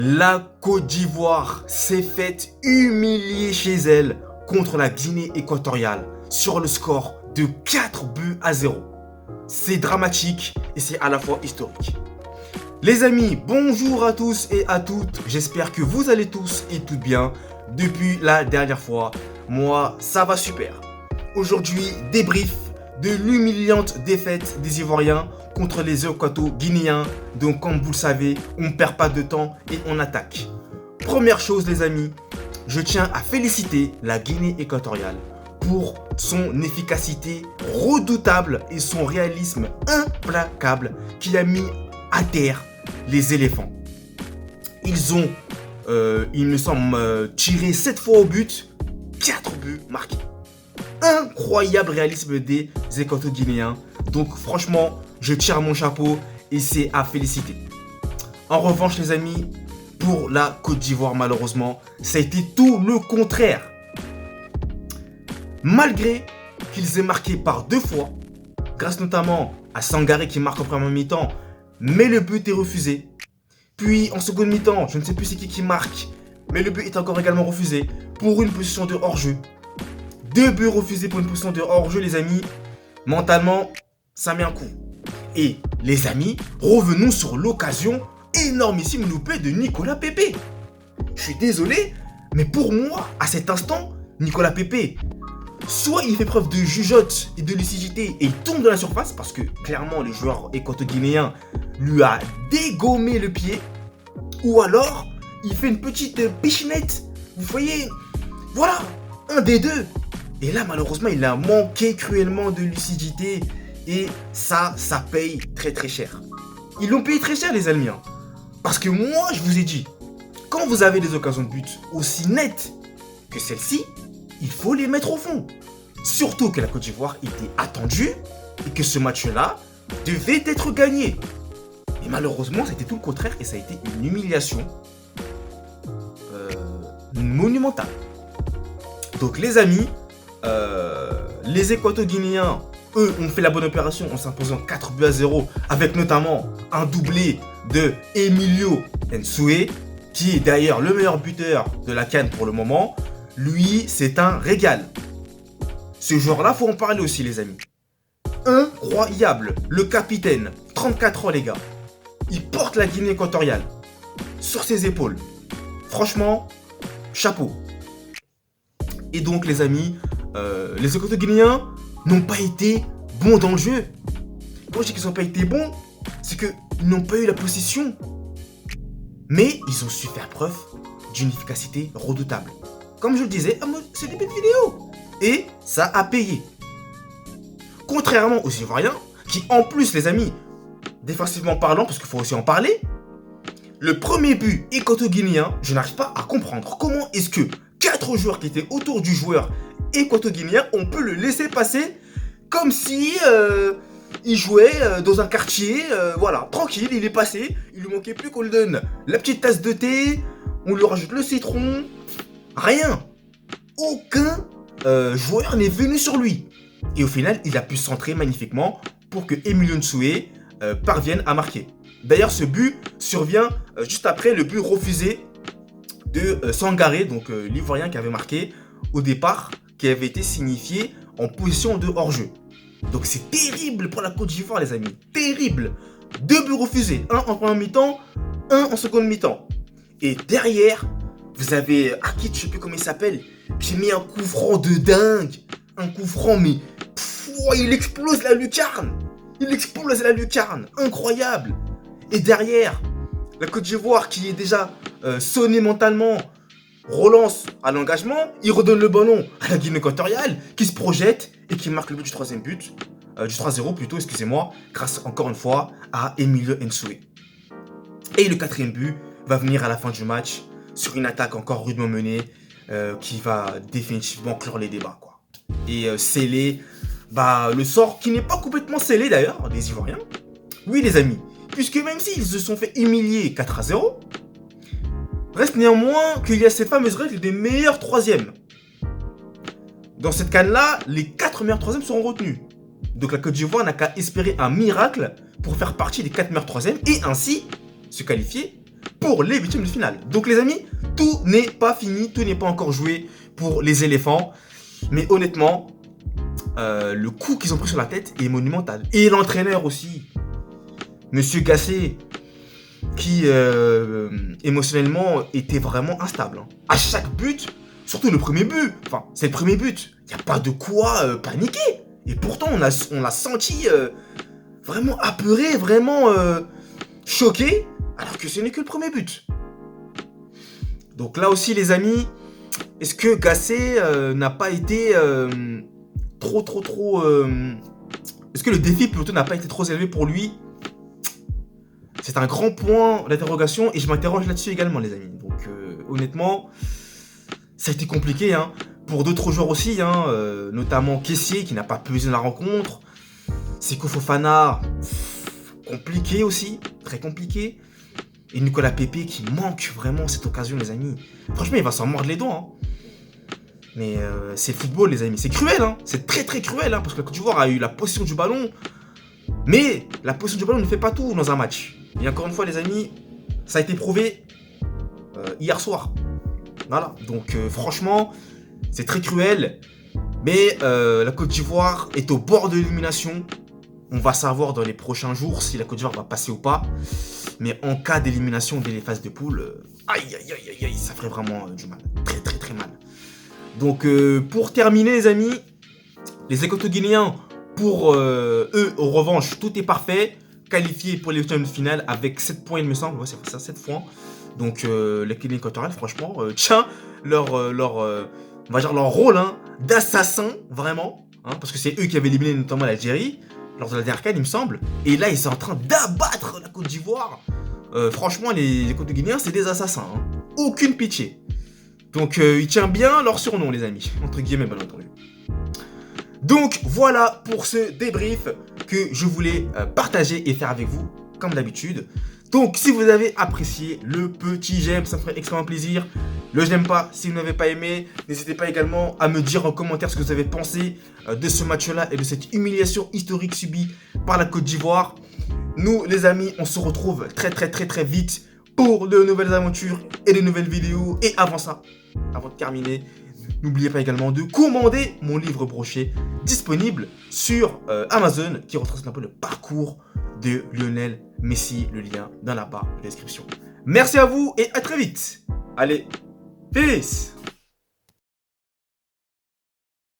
La Côte d'Ivoire s'est faite humilier chez elle contre la Guinée équatoriale sur le score de 4-0. C'est dramatique et c'est à la fois historique. Les amis, bonjour à tous et à toutes. J'espère que vous allez tous et toutes bien depuis la dernière fois. Moi, ça va super. Aujourd'hui, débrief de l'humiliante défaite des Ivoiriens contre les Équato-Guinéens. Donc comme vous le savez, on ne perd pas de temps et on attaque. Première chose les amis, je tiens à féliciter la Guinée équatoriale pour son efficacité redoutable et son réalisme implacable qui a mis à terre les éléphants. Ils ont, il me semble, tiré 7 fois au but, 4 buts marqués. Incroyable réalisme des Équato-Guinéens. Donc franchement, je tire mon chapeau et c'est à féliciter. En revanche les amis, pour la Côte d'Ivoire malheureusement, ça a été tout le contraire. Malgré qu'ils aient marqué par 2 fois, grâce notamment à Sangaré qui marque en première mi-temps, mais le but est refusé. Puis en seconde mi-temps, je ne sais plus c'est qui marque, mais le but est encore également refusé pour une position de hors-jeu. 2 buts refusés pour une position de hors-jeu les amis. Mentalement, ça met un coup. Et les amis, revenons sur l'occasion énormissime loupée de Nicolas Pepe. Je suis désolé, mais pour moi, à cet instant, Nicolas Pepe, soit il fait preuve de jugeote et de lucidité et il tombe dans la surface parce que clairement les joueurs équato-guinéens lui a dégommé le pied, ou alors il fait une petite pichenette. Vous voyez, voilà, un des deux. Et là malheureusement il a manqué cruellement de lucidité et ça paye très très cher. Ils l'ont payé très cher les amis. Parce que moi je vous ai dit, quand vous avez des occasions de but aussi nettes que celle-ci, il faut les mettre au fond. Surtout que la Côte d'Ivoire était attendue et que ce match-là devait être gagné. Et malheureusement, c'était tout le contraire et ça a été une humiliation monumentale. Donc les amis, les Équato-Guinéens, eux, ont fait la bonne opération en s'imposant 4-0 avec notamment un doublé de Emilio Nsoué, qui est d'ailleurs le meilleur buteur de la CAN pour le moment. Lui, c'est un régal. Ce joueur-là, faut en parler aussi, les amis. Incroyable. Le capitaine, 34 ans, les gars. Il porte la Guinée équatoriale sur ses épaules. Franchement, chapeau. Et donc, les amis, les Équato-Guinéens n'ont pas été bons dans le jeu. Quand je dis qu'ils n'ont pas été bons, c'est qu'ils n'ont pas eu la possession. Mais ils ont su faire preuve d'une efficacité redoutable. Comme je le disais, c'est des petites vidéos. Et ça a payé. Contrairement aux Ivoiriens, qui en plus, les amis, défensivement parlant, parce qu'il faut aussi en parler, le premier but équato-guinéen, je n'arrive pas à comprendre comment est-ce que 4 joueurs qui étaient autour du joueur équato-guinéen, on peut le laisser passer comme si il jouait dans un quartier, voilà, tranquille, il est passé, il lui manquait plus qu'on lui donne la petite tasse de thé, on lui rajoute le citron, rien. Aucun joueur n'est venu sur lui. Et au final, il a pu centrer magnifiquement pour que Emilio Nsoué parvienne à marquer. D'ailleurs, ce but survient juste après le but refusé de Sangaré, donc l'Ivoirien qui avait marqué au départ, qui avait été signifié en position de hors-jeu. Donc c'est terrible pour la Côte d'Ivoire, les amis. Terrible. 2 buts refusés. Un en première mi-temps, un en seconde mi-temps. Et derrière, vous avez Akit, je sais plus comment il s'appelle, qui met un coup franc de dingue. Un coup franc, mais il explose la lucarne. Il explose la lucarne. Incroyable. Et derrière, la Côte d'Ivoire qui est déjà sonnée mentalement, relance à l'engagement, il redonne le ballon à la Guinée équatoriale qui se projette et qui marque le but du troisième but, du 3-0 plutôt, excusez-moi, grâce encore une fois à Emilio Nsoué. Et le 4e but va venir à la fin du match sur une attaque encore rudement menée qui va définitivement clore les débats, quoi. Et sceller le sort qui n'est pas complètement scellé d'ailleurs des Ivoiriens. Oui les amis, puisque même s'ils se sont fait humilier 4-0, reste néanmoins qu'il y a cette fameuse règle des meilleurs troisièmes. Dans cette CAN-là, les 4 meilleurs troisièmes seront retenus. Donc la Côte d'Ivoire n'a qu'à espérer un miracle pour faire partie des 4 meilleurs troisièmes et ainsi se qualifier pour les huitièmes de finale. Donc les amis, tout n'est pas fini, tout n'est pas encore joué pour les éléphants. Mais honnêtement, le coup qu'ils ont pris sur la tête est monumental. Et l'entraîneur aussi, Monsieur Gasset, qui émotionnellement était vraiment instable. Hein. À chaque but, surtout le premier but, enfin c'est le premier but, il n'y a pas de quoi paniquer. Et pourtant on l'a senti vraiment apeuré, vraiment choqué, alors que ce n'est que le premier but. Donc là aussi les amis, est-ce que Gasset n'a pas été trop... Est-ce que le défi plutôt n'a pas été trop élevé pour lui? C'est un grand point d'interrogation et je m'interroge là-dessus également les amis. Donc honnêtement, ça a été compliqué hein. Pour d'autres joueurs aussi, hein, notamment Kessié qui n'a pas pesé dans la rencontre. Seko Fofana, compliqué aussi, très compliqué. Et Nicolas Pepe qui manque vraiment cette occasion les amis. Franchement il va s'en mordre les doigts. Hein. Mais c'est le football les amis, c'est cruel, hein. C'est très très cruel hein, parce que la Côte d'Ivoire a eu la possession du ballon. Mais la possession du ballon ne fait pas tout dans un match. Et encore une fois les amis, ça a été prouvé hier soir. Voilà, donc franchement, c'est très cruel. Mais la Côte d'Ivoire est au bord de l'élimination. On va savoir dans les prochains jours si la Côte d'Ivoire va passer ou pas. Mais en cas d'élimination dès les phases de poule, aïe aïe aïe aïe aïe, ça ferait vraiment du mal. Très très très mal. Donc pour terminer les amis, les Équato-Guinéens, pour eux, en revanche, tout est parfait. Qualifiés pour les huitièmes de finale avec 7 points il me semble. Ouais c'est ça, 7 points. Donc les Guinéens équatoriales, franchement, tiens, on va dire leur rôle hein, d'assassin, vraiment. Hein, parce que c'est eux qui avaient éliminé notamment l'Algérie lors de la dernière CAN, il me semble. Et là, ils sont en train d'abattre la Côte d'Ivoire. Franchement, les Équato-Guinéens, c'est des assassins. Hein. Aucune pitié. Donc, ils tiennent bien leur surnom, les amis. Entre guillemets, bien entendu. Donc, voilà pour ce débrief que je voulais partager et faire avec vous, comme d'habitude. Donc, si vous avez apprécié, le petit j'aime, ça me ferait extrêmement plaisir. Le j'aime pas, si vous n'avez pas aimé, n'hésitez pas également à me dire en commentaire ce que vous avez pensé de ce match-là et de cette humiliation historique subie par la Côte d'Ivoire. Nous, les amis, on se retrouve très vite pour de nouvelles aventures et de nouvelles vidéos. Et avant ça, avant de terminer, n'oubliez pas également de commander mon livre broché disponible sur Amazon qui retrace un peu le parcours de Lionel Messi, le lien dans la barre de description. Merci à vous et à très vite. Allez, peace.